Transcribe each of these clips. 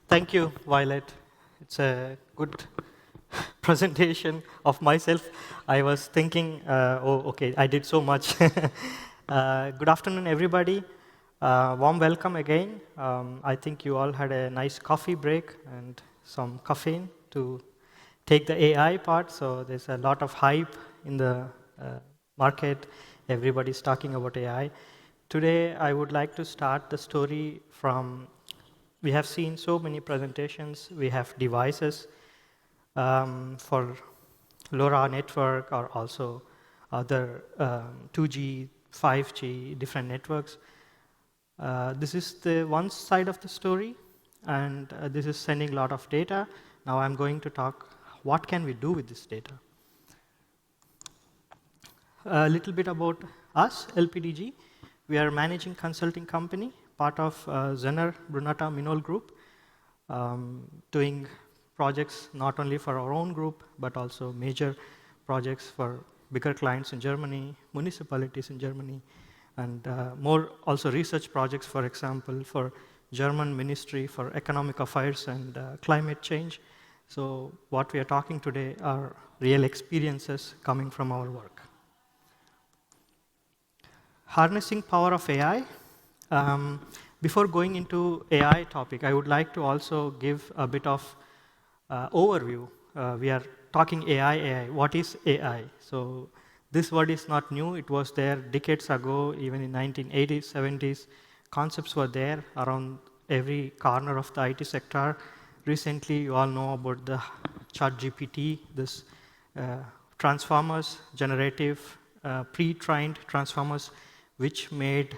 Thank you, Violet. It's a good presentation of myself. I was thinking, oh, okay, I did so much. Good afternoon, everybody. Warm welcome again. I think you all had a nice coffee break and some caffeine to take the AI part. So there's a lot of hype in the market. Everybody's talking about AI. Today, I would like to start the story from we have seen so many presentations. We have devices for LoRa network or also other 2G, 5G, different networks. This is the one side of the story, and this is sending a lot of data. Now I'm going to talk, what can we do with this data? A little bit about us, LPDG. We are a managing consulting company, part of Zener Brunata Minol Group, doing projects not only for our own group, but also major projects for bigger clients in Germany, municipalities in Germany, and more also research projects, for example, for German Ministry for Economic Affairs and Climate Change. So what we are talking today are real experiences coming from our work. Harnessing power of AI. Before going into AI topic, I would like to also give a bit of overview. We are talking AI. What is AI? So this word is not new. It was there decades ago, even in 1980s, 70s. Concepts were there around every corner of the IT sector. Recently, you all know about the ChatGPT, this transformers, generative, pre-trained transformers, which made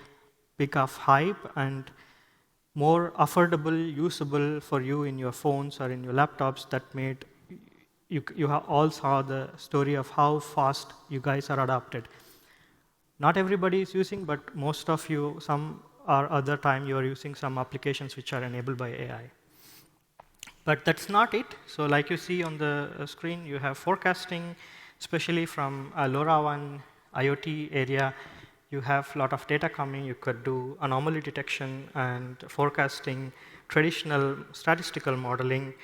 big of hype and more affordable, usable for you in your phones or in your laptops. That made you all saw the story of how fast you guys are adopted. Not everybody is using, but most of you, some or other time, you are using some applications which are enabled by AI. But that's not it. So like you see on the screen, you have forecasting, especially from LoRaWAN IoT area. You have a lot of data coming. You could do anomaly detection and forecasting, traditional statistical modeling,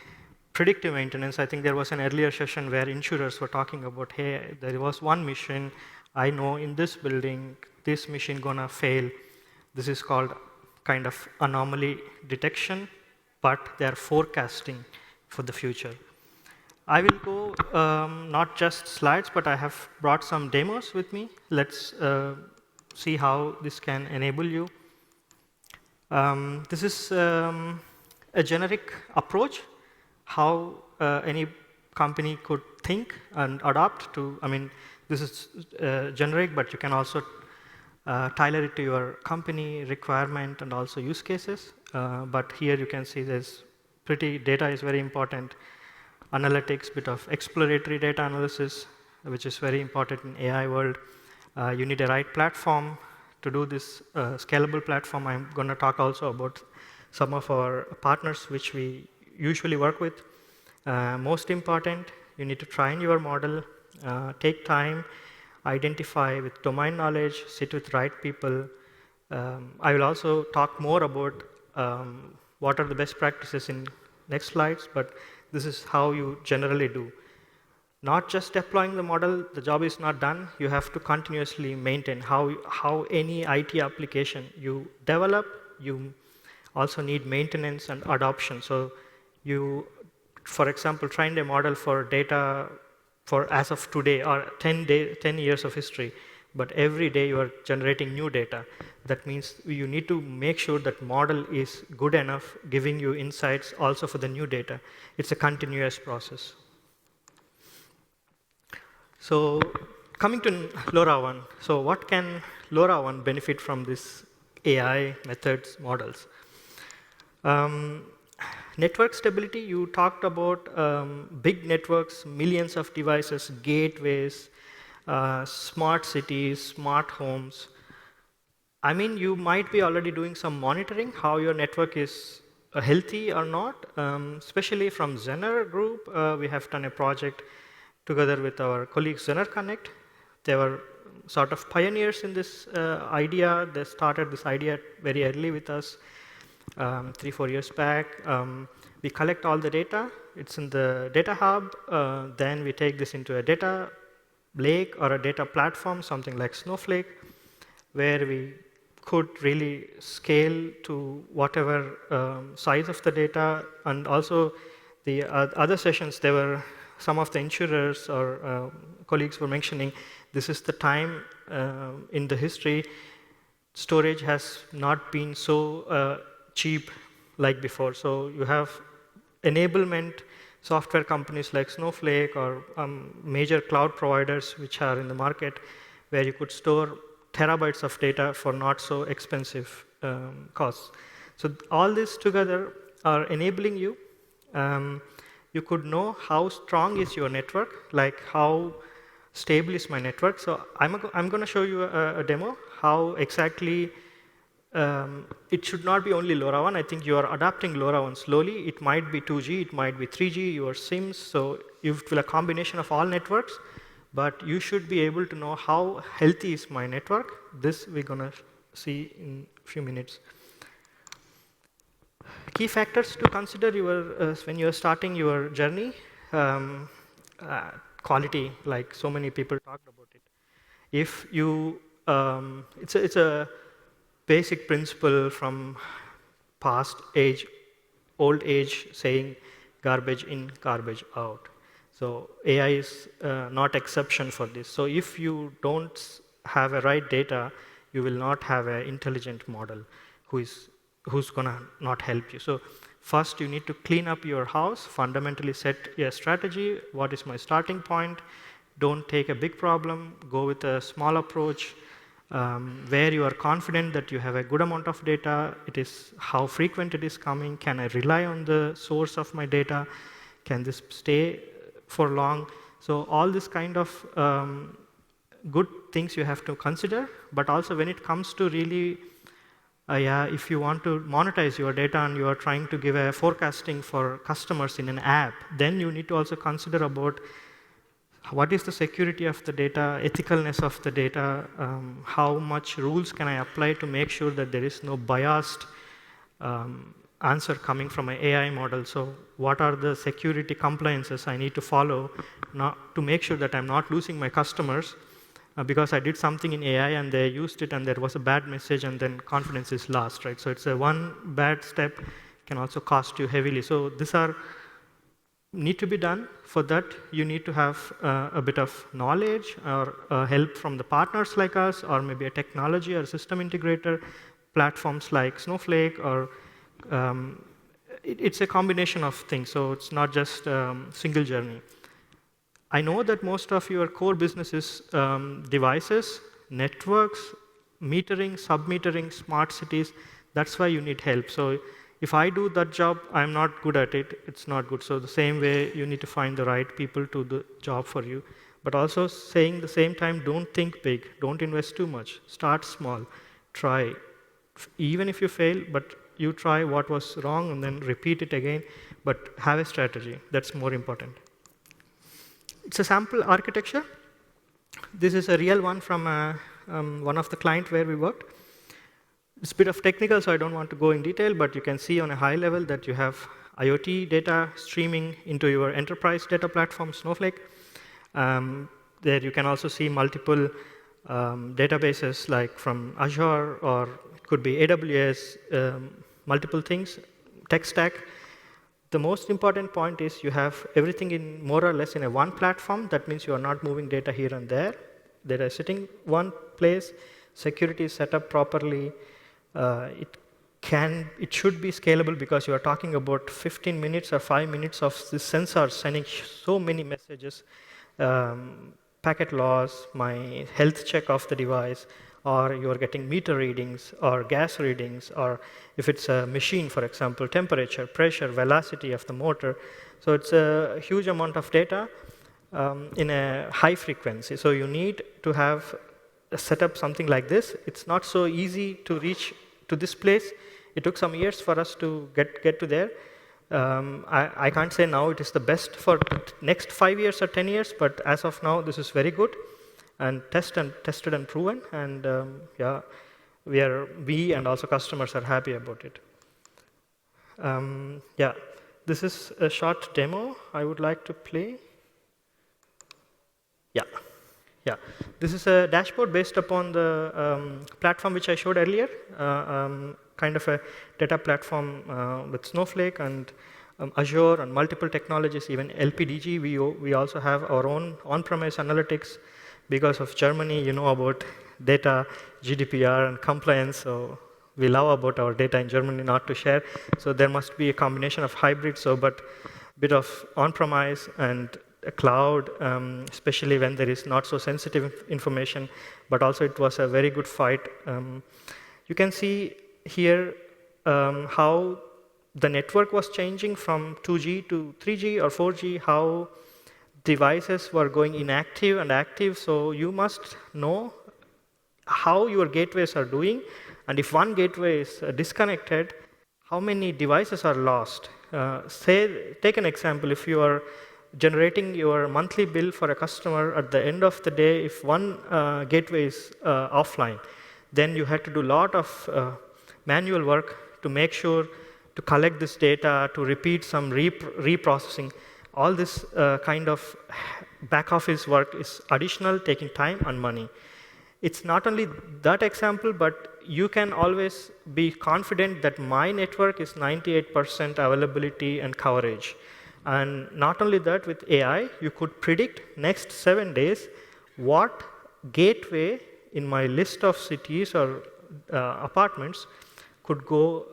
predictive maintenance. I think there was an earlier session where insurers were talking about, hey, there was one mission, I know in this building, this machine gonna fail. This is called kind of anomaly detection, but they're forecasting for the future. I will go not just slides, but I have brought some demos with me. Let's see how this can enable you. This is a generic approach, how any company could think and adapt to. I mean, this is generic, but you can also tailor it to your company requirement and also use cases. But here you can see there's data is very important. Analytics, bit of exploratory data analysis, which is very important in AI world. You need a right platform to do this scalable platform. I'm going to talk also about some of our partners which we usually work with. Most important, you need to train your model, take time, identify with domain knowledge, sit with right people. I will also talk more about what are the best practices in next slides, but this is how you generally do. Not just deploying the model, the job is not done. You have to continuously maintain how any IT application you develop, you also need maintenance and adoption. So you, for example, trained a model for data for as of today or 10 years of history, but every day you are generating new data. That means you need to make sure that model is good enough, giving you insights also for the new data. It's a continuous process. So coming to LoRaWAN, so what can LoRaWAN benefit from this AI methods models? Network stability, you talked about big networks, millions of devices, gateways, smart cities, smart homes. I mean, you might be already doing some monitoring, how your network is healthy or not. Especially from Zener group, we have done a project together with our colleagues Zener Connect. They were sort of pioneers in this idea. They started this idea very early with us, 3-4 years back. We collect all the data. It's in the data hub. Then we take this into a data lake or a data platform, something like Snowflake, where we could really scale to whatever size of the data. And also the other sessions, there were some of the insurers or colleagues were mentioning this is the time in the history storage has not been so cheap like before. So you have enablement software companies like Snowflake or major cloud providers which are in the market where you could store terabytes of data for not so expensive costs. So all this together are enabling you. You could know how strong is your network, like how stable is my network. So I'm going to show you a demo, how exactly it should not be only LoRaWAN. I think you are adapting LoRaWAN slowly. It might be 2G, it might be 3G, your SIMs. So you will a combination of all networks, but you should be able to know how healthy is my network. This we're going to see in a few minutes. Key factors to consider when you're starting your journey. Quality, like so many people talked about it. If you, it's a basic principle from past age, old age saying garbage in, garbage out. So AI is not exception for this. So if you don't have a right data, you will not have an intelligent model who's gonna not help you. So first you need to clean up your house, fundamentally set a strategy. What is my starting point? Don't take a big problem, go with a small approach where you are confident that you have a good amount of data. It is how frequent it is coming. Can I rely on the source of my data? Can this stay for long? So all this kind of good things you have to consider, but also when it comes to really if you want to monetize your data and you are trying to give a forecasting for customers in an app, then you need to also consider about what is the security of the data, ethicalness of the data, how much rules can I apply to make sure that there is no biased answer coming from an AI model. So what are the security compliances I need to follow to make sure that I'm not losing my customers because I did something in AI and they used it and there was a bad message and then confidence is lost, right? So it's a one bad step can also cost you heavily. So these are need to be done. For that, you need to have a bit of knowledge or help from the partners like us, or maybe a technology or system integrator, platforms like Snowflake, or it's a combination of things. So it's not just single journey. I know that most of your core business is devices, networks, metering, sub-metering, smart cities. That's why you need help. So if I do that job, I'm not good at it, it's not good. So the same way, you need to find the right people to do the job for you. But also saying the same time, don't think big, don't invest too much. Start small, try. Even if you fail, but you try what was wrong and then repeat it again, but have a strategy. That's more important. It's a sample architecture. This is a real one from one of the clients where we worked. It's a bit of technical, so I don't want to go in detail, but you can see on a high level that you have IoT data streaming into your enterprise data platform, Snowflake. There you can also see multiple databases like from Azure, or it could be AWS, multiple things, tech stack. The most important point is you have everything in more or less in a one platform. That means you are not moving data here and there. Data is sitting one place. Security is set up properly. It should be scalable because you are talking about 15 minutes or 5 minutes of the sensor sending so many messages, packet loss, my health check of the device, or you're getting meter readings or gas readings, or if it's a machine, for example, temperature, pressure, velocity of the motor. So it's a huge amount of data in a high frequency. So you need to have set up something like this. It's not so easy to reach to this place. It took some years for us to get to there. I can't say now it is the best for the next 5 years or 10 years, but as of now, this is very good and tested and proven. And yeah, we and also customers are happy about it. Yeah, this is a short demo I would like to play. Yeah. Yeah, this is a dashboard based upon the platform which I showed earlier, kind of a data platform with Snowflake and Azure and multiple technologies, even LPDG. We also have our own on-premise analytics because of Germany. You know about data, GDPR, and compliance. So we love about our data in Germany not to share. So there must be a combination of hybrid. So, but bit of on-premise and a cloud, especially when there is not so sensitive information, but also it was a very good fight. You can see here how the network was changing from 2G to 3G or 4G, how devices were going inactive and active. So you must know how your gateways are doing, and if one gateway is disconnected, how many devices are lost. Take an example, if you are generating your monthly bill for a customer, at the end of the day, if one gateway is offline, then you have to do a lot of manual work to make sure to collect this data, to repeat some reprocessing. All this kind of back office work is additional, taking time and money. It's not only that example, but you can always be confident that my network is 98% availability and coverage. And not only that, with AI, you could predict next 7 days what gateway in my list of cities or apartments could go,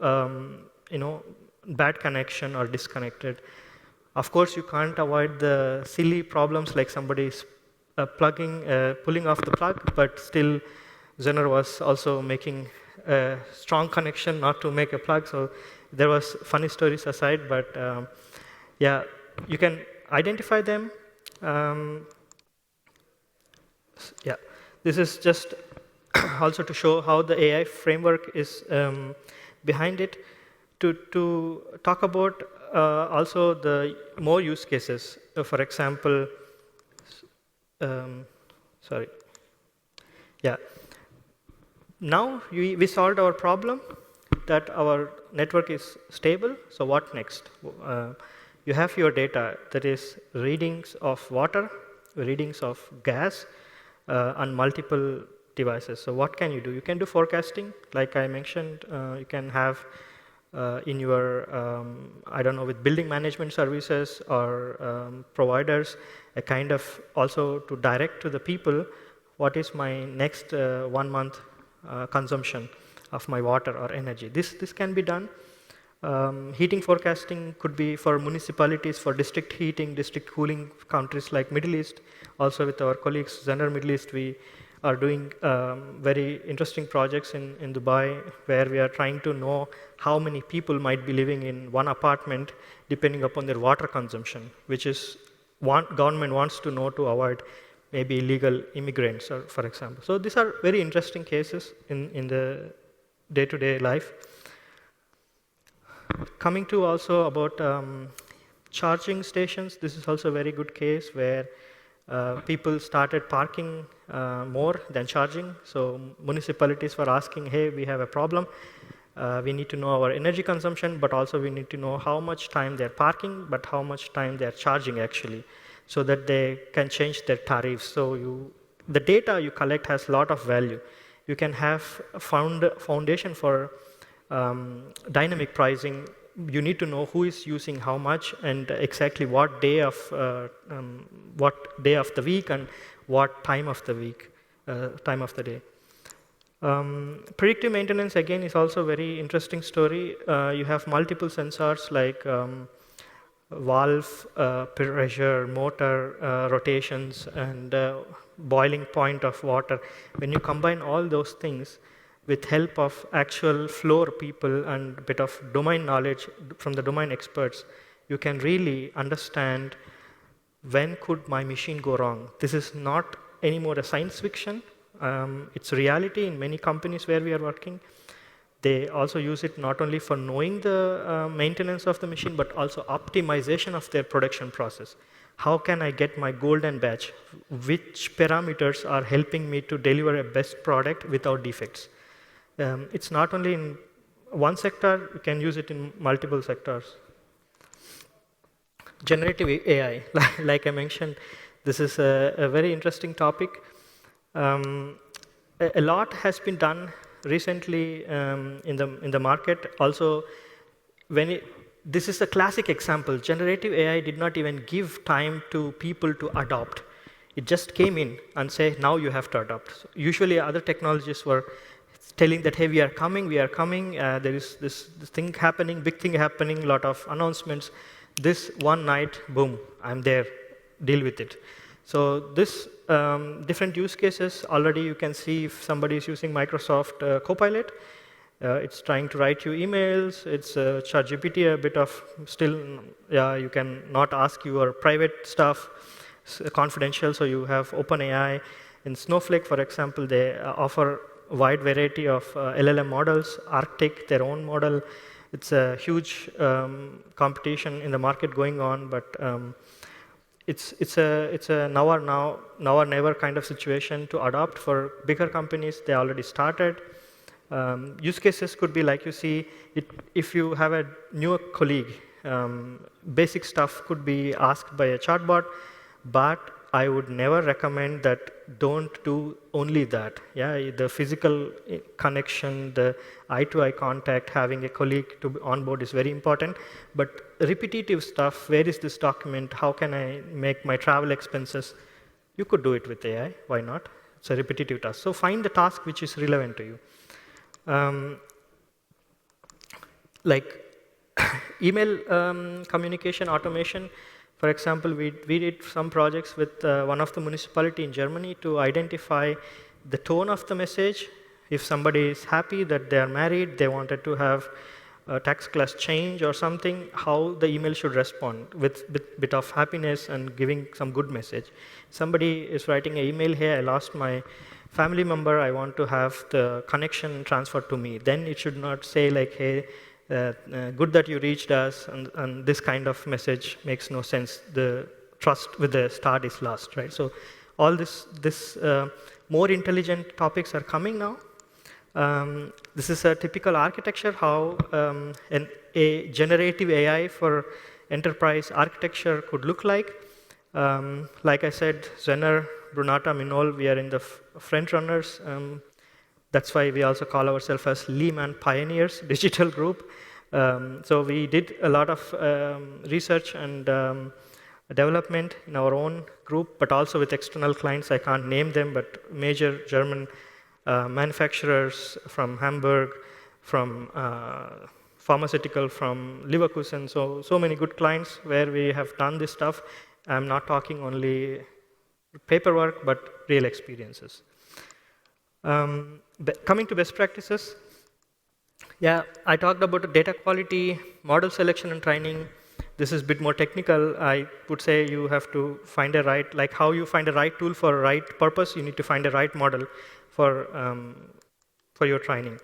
bad connection or disconnected. Of course, you can't avoid the silly problems like somebody's pulling off the plug, but still Zener was also making a strong connection not to make a plug. So there was funny stories aside, but yeah, you can identify them. Yeah, this is just also to show how the AI framework is behind it. To talk about also the more use cases. For example, sorry. Yeah. Now we solved our problem that our network is stable. So what next? You have your data, that is readings of water, readings of gas, and multiple devices. So what can you do? You can do forecasting, like I mentioned. You can have in your, I don't know, with building management services or providers, a kind of also to direct to the people, what is my next 1 month consumption of my water or energy. This can be done. Heating forecasting could be for municipalities, for district heating, district cooling, countries like Middle East. Also with our colleagues, Zener Middle East, we are doing very interesting projects in Dubai, where we are trying to know how many people might be living in one apartment depending upon their water consumption, which is government wants to know to avoid maybe illegal immigrants, or, for example. So these are very interesting cases in the day-to-day life. Coming to also about charging stations, this is also a very good case where people started parking more than charging. So municipalities were asking, hey, we have a problem. We need to know our energy consumption, but also we need to know how much time they're parking, but how much time they're charging actually, so that they can change their tariffs. So the data you collect has a lot of value. You can have a foundation for dynamic pricing. You need to know who is using how much and exactly what day of the week and what time of the week, time of the day. Predictive maintenance, again, is also a very interesting story. You have multiple sensors like valve, pressure, motor, rotations, and boiling point of water. When you combine all those things with help of actual floor people and a bit of domain knowledge from the domain experts, you can really understand when could my machine go wrong. This is not anymore a science fiction. It's reality in many companies where we are working. They also use it not only for knowing the maintenance of the machine, but also optimization of their production process. How can I get my golden batch? Which parameters are helping me to deliver a best product without defects? It's not only in one sector, you can use it in multiple sectors. Generative AI, like I mentioned, this is a very interesting topic. A lot has been done recently in the market. Also, this is a classic example. Generative AI did not even give time to people to adopt. It just came in and say, now you have to adopt. So usually, other technologies were telling that, hey, we are coming, there is this thing happening, big thing happening, a lot of announcements. This one night, boom, I'm there, deal with it. So this different use cases, already you can see if somebody is using Microsoft Copilot, it's trying to write you emails, it's ChatGPT, a bit of still, yeah, you can not ask your private stuff, confidential, so you have OpenAI. In Snowflake, for example, they offer a wide variety of LLM models, Arctic, their own model. It's a huge competition in the market going on, but it's a now or never kind of situation to adopt. For bigger companies, they already started. Use cases could be like you see, if you have a new colleague, basic stuff could be asked by a chatbot, but I would never recommend that don't do only that. Yeah, the physical connection, the eye-to-eye contact, having a colleague to on board is very important. But repetitive stuff, where is this document? How can I make my travel expenses? You could do it with AI, why not? It's a repetitive task. So find the task which is relevant to you. Like email communication automation, for example, we did some projects with one of the municipality in Germany to identify the tone of the message. If somebody is happy that they are married, they wanted to have a tax class change or something, how the email should respond with bit of happiness and giving some good message. Somebody is writing an email, hey, I lost my family member, I want to have the connection transferred to me. Then it should not say like, hey, good that you reached us, and this kind of message makes no sense. The trust with the start is lost, right? So all this more intelligent topics are coming now. This is a typical architecture, how a generative AI for enterprise architecture could look like. Like I said, Zener, Brunata, Minol, we are in the front runners. That's why we also call ourselves as Lehman Pioneers Digital Group. So we did a lot of research and development in our own group, but also with external clients. I can't name them, but major German manufacturers from Hamburg, from pharmaceutical, from Leverkusen. So many good clients where we have done this stuff. I'm not talking only paperwork, but real experiences. Coming to best practices, yeah, I talked about data quality, model selection and training. This is a bit more technical. I would say you have to find a right, like how you find a right tool for a right purpose, you need to find a right model for your training.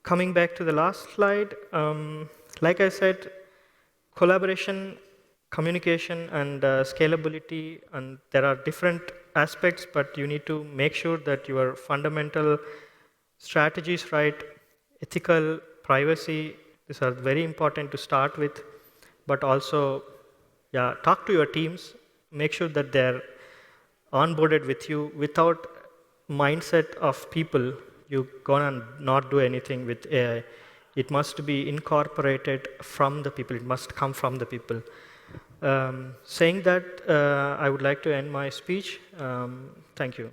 Coming back to the last slide, like I said, collaboration, communication, and scalability, and there are different aspects, but you need to make sure that your fundamental strategy is right. Ethical, privacy, these are very important to start with, but also, yeah, talk to your teams, make sure that they're onboarded with you. Without mindset of people, you're gonna not do anything with AI. It must be incorporated from the people. It must come from the people. Saying that, I would like to end my speech. Thank you.